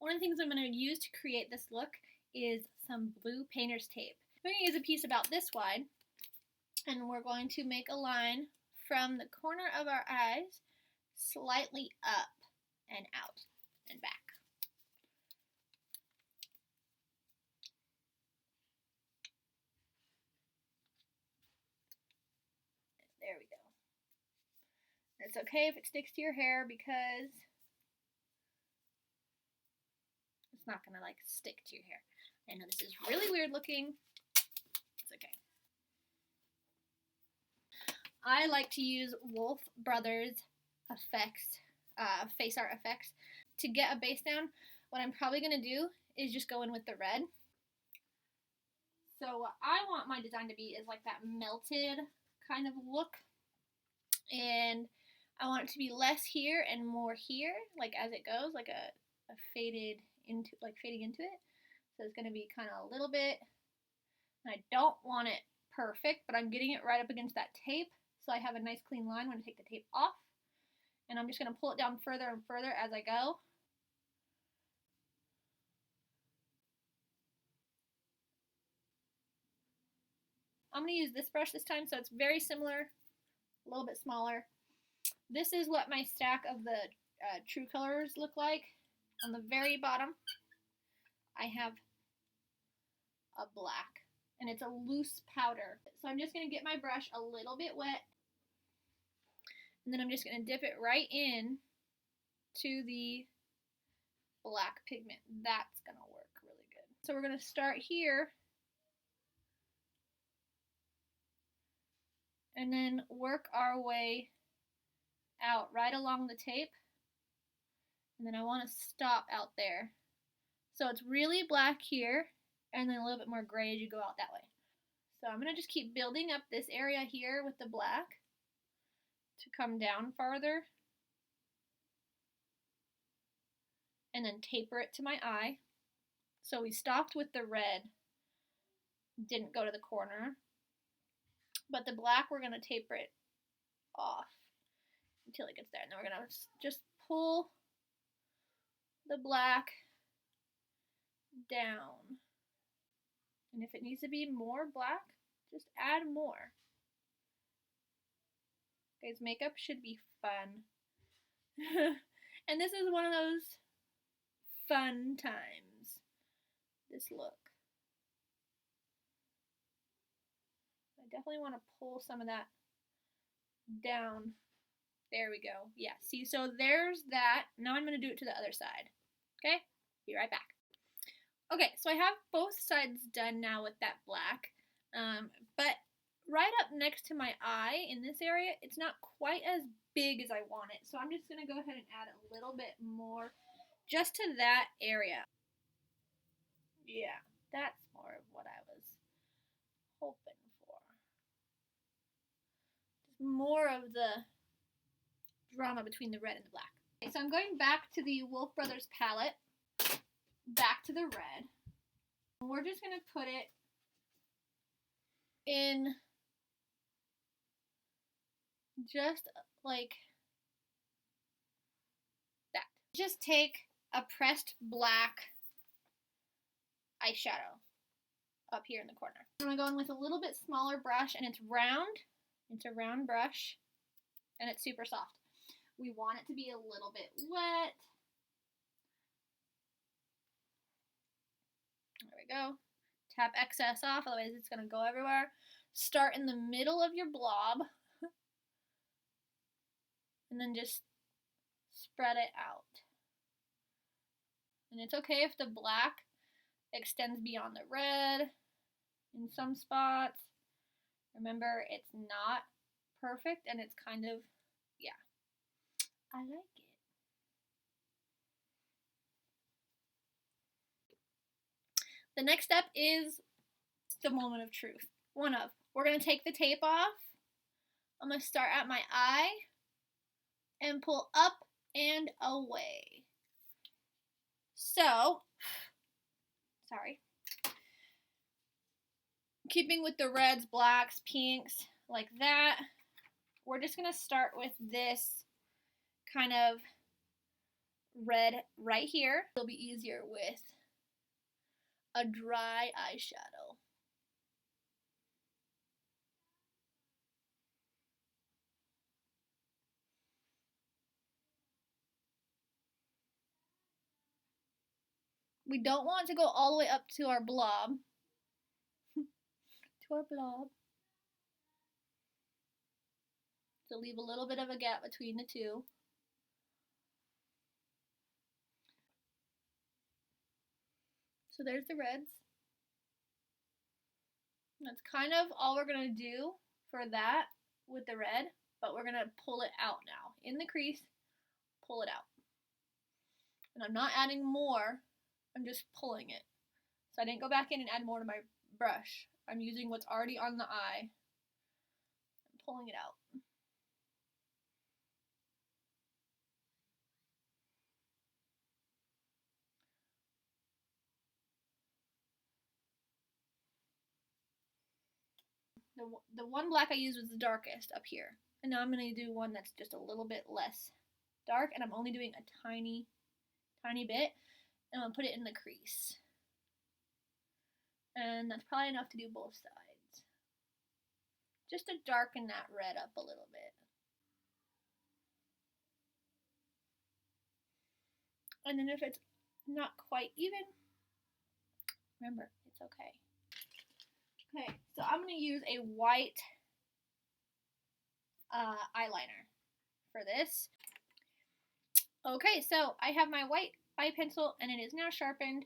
One of the things I'm going to use to create this look is some blue painter's tape. I'm going to use a piece about this wide, and we're going to make a line from the corner of our eyes slightly up and out and back. There we go. It's okay if it sticks to your hair because it's not gonna like stick to your hair. I know this is really weird looking. It's okay. I like to use Wolfe Brothers effects, face art effects. To get a base down, what I'm probably gonna do is just go in with the red. So what I want my design to be is like that melted kind of look. And I want it to be less here and more here, like as it goes, like a fading into it. So it's going to be kind of a little bit, and I don't want it perfect, but I'm getting it right up against that tape, so I have a nice clean line when I take the tape off. And I'm just going to pull it down further and further as I go. I'm going to use this brush this time, so it's very similar, a little bit smaller. This is what my stack of the true colors look like. On the very bottom, I have a black, and it's a loose powder. So I'm just going to get my brush a little bit wet, and then I'm just going to dip it right in to the black pigment. That's going to work really good. So we're going to start here, and then work our way out right along the tape, and then I want to stop out there. So it's really black here, and then a little bit more gray as you go out that way. So I'm going to just keep building up this area here with the black to come down farther, and then taper it to my eye. So we stopped with the red, didn't go to the corner, but the black we're going to taper it off until it gets there. And then we're going to just pull the black down. And if it needs to be more black, just add more. Guys, makeup should be fun. And this is one of those fun times, this look. I definitely want to pull some of that down. There we go. Yeah, see, so there's that. Now I'm going to do it to the other side. Okay? Be right back. Okay, so I have both sides done now with that black. But right up next to my eye in this area, it's not quite as big as I want it. So I'm just going to go ahead and add a little bit more just to that area. Yeah, that's more of what I was hoping for. Just more of the drama between the red and the black. Okay, so I'm going back to the Wolfe Brothers palette, back to the red. We're just going to put it in just like that. Just take a pressed black eyeshadow up here in the corner. I'm going to go in with a little bit smaller brush, and it's round. It's a round brush, and it's super soft. We want it to be a little bit wet. There we go. Tap excess off, otherwise it's going to go everywhere. Start in the middle of your blob, and then just spread it out. And it's okay if the black extends beyond the red in some spots. Remember, it's not perfect, and it's kind of, yeah, I like it. The next step is the moment of truth. We're going to take the tape off. I'm going to start at my eye and pull up and away. So, sorry. Keeping with the reds, blacks, pinks, like that, we're just going to start with this kind of red right here. It'll be easier with a dry eyeshadow. We don't want to go all the way up to our blob. To our blob. So leave a little bit of a gap between the two. So there's the reds. That's kind of all we're going to do for that with the red, but we're going to pull it out now. In the crease, pull it out. And I'm not adding more, I'm just pulling it. So I didn't go back in and add more to my brush. I'm using what's already on the eye and pulling it out. The one black I used was the darkest up here. And now I'm going to do one that's just a little bit less dark, and I'm only doing a tiny bit, and I'm going to put it in the crease. And that's probably enough to do both sides. Just to darken that red up a little bit. And then if it's not quite even, remember, it's okay. Okay, so I'm going to use a white eyeliner for this. Okay, so I have my white eye pencil and it is now sharpened.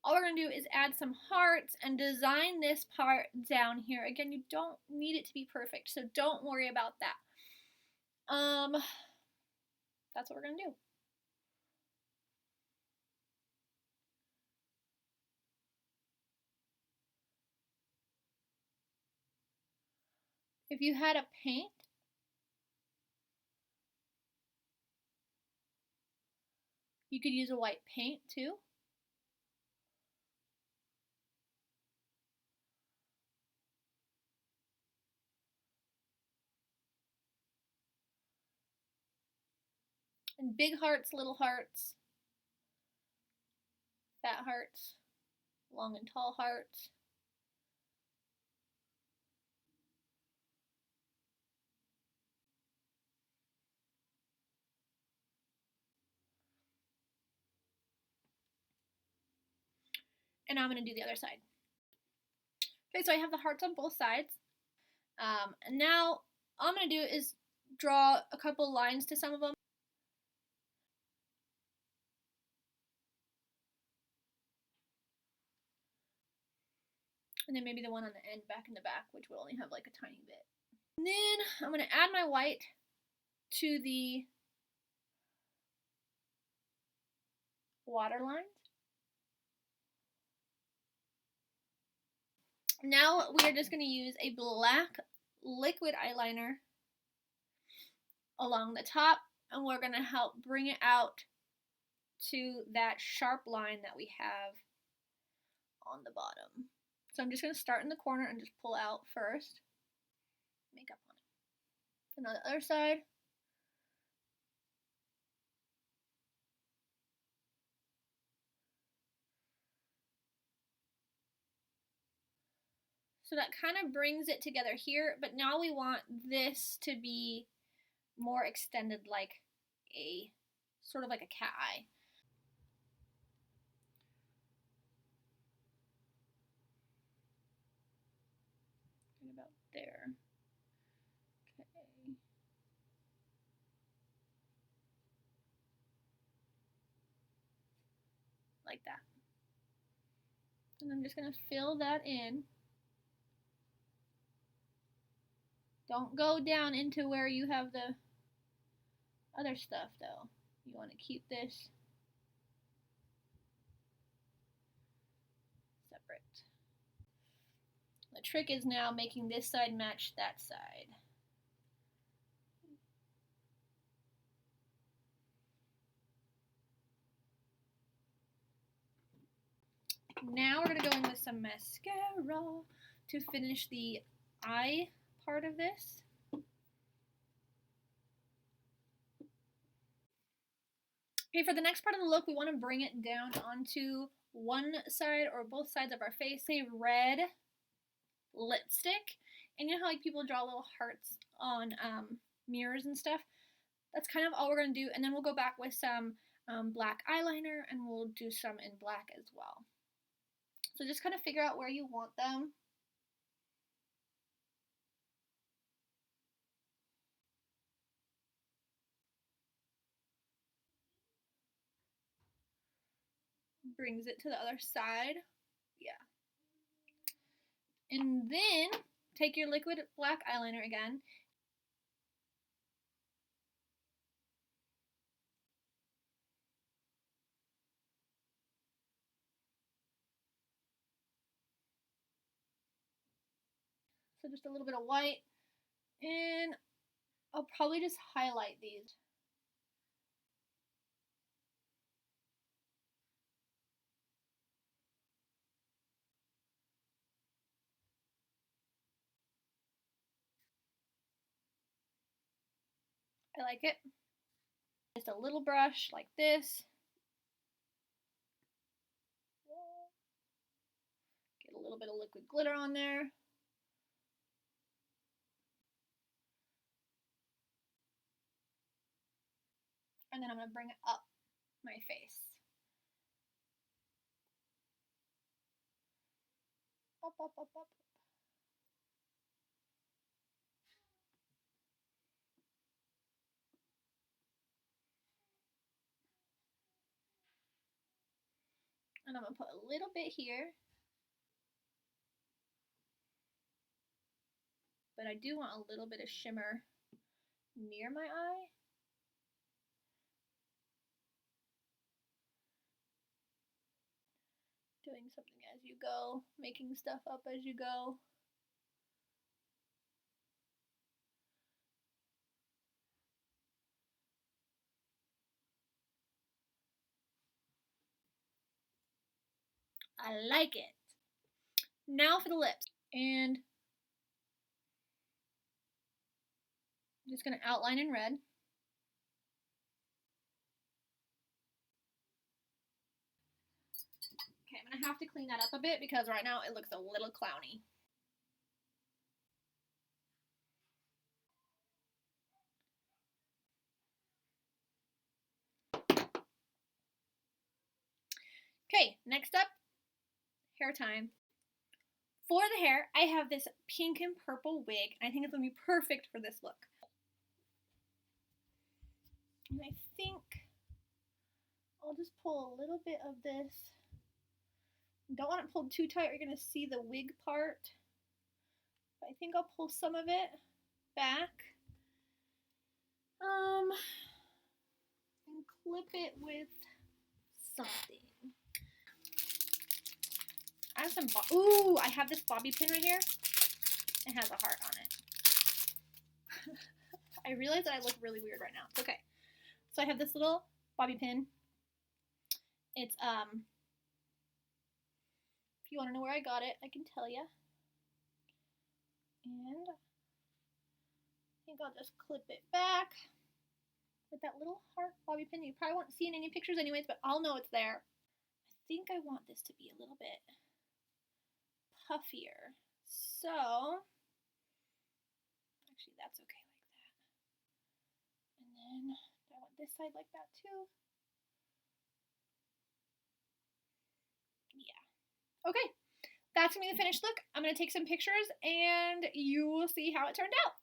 All we're going to do is add some hearts and design this part down here. Again, you don't need it to be perfect, so don't worry about that. That's what we're going to do. If you had a paint, you could use a white paint too. And big hearts, little hearts, fat hearts, long and tall hearts. And I'm going to do the other side. Okay, so I have the hearts on both sides. And now all I'm going to do is draw a couple lines to some of them. And then maybe the one on the end back in the back, which will only have like a tiny bit. And then I'm going to add my white to the water lines. Now we are just going to use a black liquid eyeliner along the top, and we're going to help bring it out to that sharp line that we have on the bottom. So I'm just going to start in the corner and just pull out first. Makeup on it. And on the other side. So that kind of brings it together here, but now we want this to be more extended, like a sort of like a cat eye. Right about there. Okay. Like that. And I'm just going to fill that in. Don't go down into where you have the other stuff though. You want to keep this separate. The trick is now making this side match that side. Now we're going to go in with some mascara to finish the eye part of this. Okay, for the next part of the look, we want to bring it down onto one side or both sides of our face. Say red lipstick. And you know how like people draw little hearts on mirrors and stuff? That's kind of all we're going to do. And then we'll go back with some black eyeliner and we'll do some in black as well. So just kind of figure out where you want them. Brings it to the other side. Yeah. And then take your liquid black eyeliner again. So just a little bit of white. And I'll probably just highlight these. I like it. Just a little brush like this. Get a little bit of liquid glitter on there. And then I'm going to bring it up my face. Up, up, up, up. And I'm going to put a little bit here. But I do want a little bit of shimmer near my eye. Doing something as you go, making stuff up as you go. I like it. Now for the lips. And I'm just going to outline in red. Okay, I'm going to have to clean that up a bit because right now it looks a little clowny. Okay, next up, hair time. For the hair, I have this pink and purple wig. I think it's going to be perfect for this look. And I think I'll just pull a little bit of this. Don't want it pulled too tight or you're going to see the wig part. But I think I'll pull some of it back. And clip it with something. I have some, ooh, I have this bobby pin right here. It has a heart on it. I realize that I look really weird right now. It's okay. So I have this little bobby pin. It's, if you want to know where I got it, I can tell you. And I think I'll just clip it back with that little heart bobby pin. You probably won't see in any pictures anyways, but I'll know it's there. I think I want this to be a little bit puffier. So, actually that's okay like that. And then I want this side like that too. Yeah. Okay, that's gonna be the finished look. I'm gonna take some pictures and you will see how it turned out.